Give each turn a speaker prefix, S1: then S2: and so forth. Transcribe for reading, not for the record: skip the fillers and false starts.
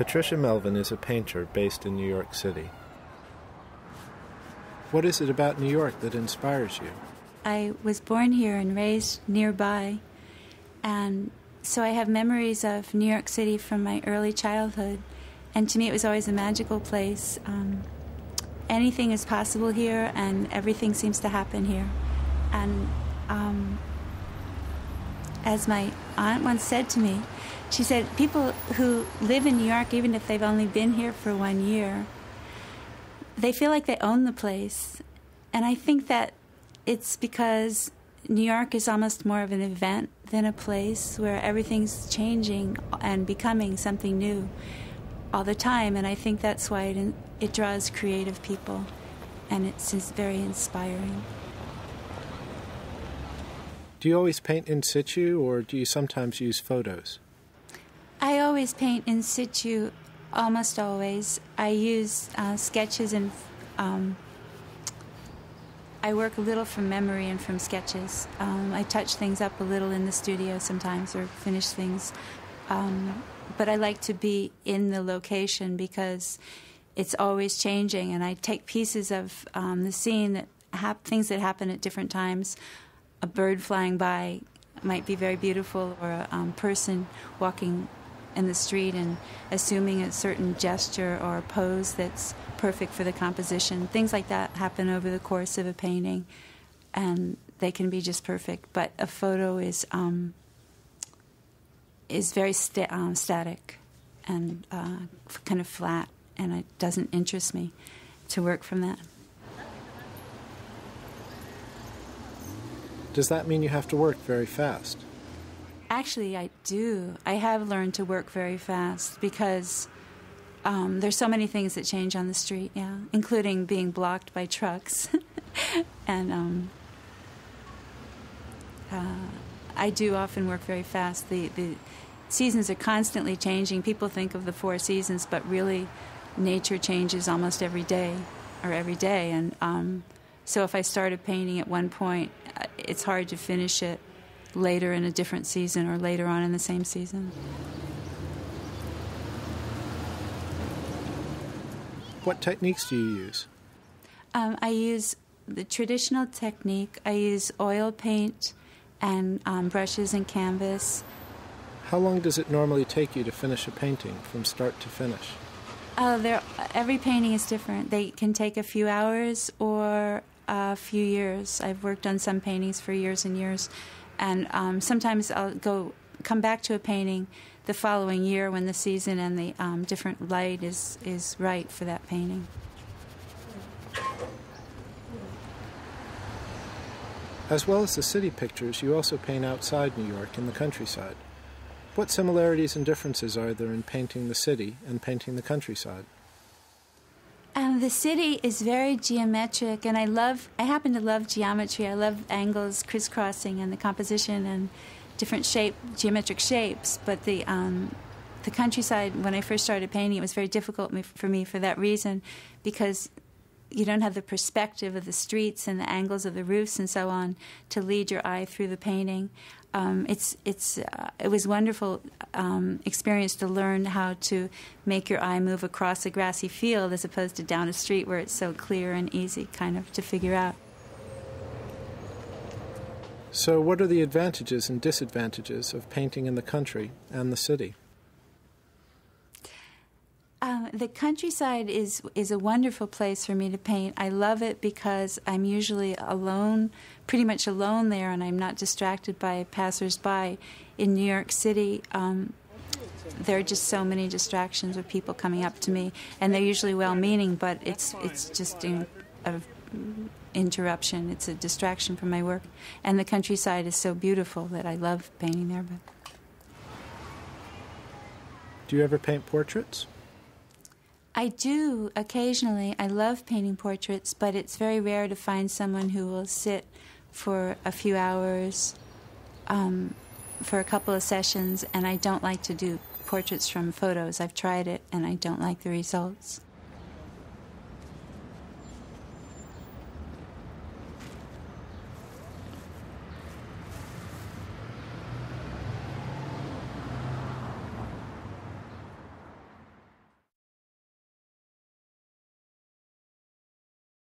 S1: Patricia Melvin is a painter based in New York City. What is it about New York that inspires you?
S2: I was born here and raised nearby, and so I have memories of New York City from my early childhood, and to me it was always a magical place. Anything is possible here, and everything seems to happen here. And as my aunt once said to me, she said, people who live in New York, even if they've only been here for 1 year, they feel like they own the place. And I think that it's because New York is almost more of an event than a place where everything's changing and becoming something new all the time. And I think that's why it draws creative people, and it's very inspiring.
S1: Do you always paint in situ, or do you sometimes use photos?
S2: I always paint in situ, almost always. I use sketches, and I work a little from memory and from sketches. I touch things up a little in the studio sometimes, or finish things. But I like to be in the location because it's always changing, and I take pieces of the scene, things that happen at different times. A bird flying by might be very beautiful, or a person walking in the street and assuming a certain gesture or a pose that's perfect for the composition. Things like that happen over the course of a painting, and they can be just perfect. But a photo is very static and kind of flat, and it doesn't interest me to work from that.
S1: Does that mean you have to work very fast?
S2: Actually, I do. I have learned to work very fast because there's so many things that change on the street, yeah, including being blocked by trucks. And I do often work very fast. The seasons are constantly changing. People think of the 4 seasons, but really nature changes almost every day. And so if I started painting at one point, it's hard to finish it later in a different season or later on in the same season.
S1: What techniques do you use?
S2: I use the traditional technique. I use oil paint and brushes and canvas.
S1: How long does it normally take you to finish a painting from start to finish?
S2: Every painting is different. They can take a few hours or a few years. I've worked on some paintings for years and years, and sometimes I'll come back to a painting the following year when the season and the different light is right for that painting.
S1: As well as the city pictures, you also paint outside New York in the countryside. What similarities and differences are there in painting the city and painting the countryside?
S2: The city is very geometric, and I happen to love geometry. I love angles, crisscrossing, and the composition and different geometric shapes. But the countryside, when I first started painting, it was very difficult for me for that reason, because you don't have the perspective of the streets and the angles of the roofs and so on to lead your eye through the painting. It was a wonderful experience to learn how to make your eye move across a grassy field as opposed to down a street where it's so clear and easy kind of to figure out.
S1: So what are the advantages and disadvantages of painting in the country and the city?
S2: The countryside is a wonderful place for me to paint. I love it because I'm usually alone, pretty much alone there, and I'm not distracted by passers-by. In New York City, there are just so many distractions of people coming up to me, and they're usually well-meaning, but it's just an interruption. It's a distraction from my work. And the countryside is so beautiful that I love painting there. But
S1: do you ever paint portraits?
S2: I do occasionally. I love painting portraits, but it's very rare to find someone who will sit for a few hours for a couple of sessions, and I don't like to do portraits from photos. I've tried it, and I don't like the results.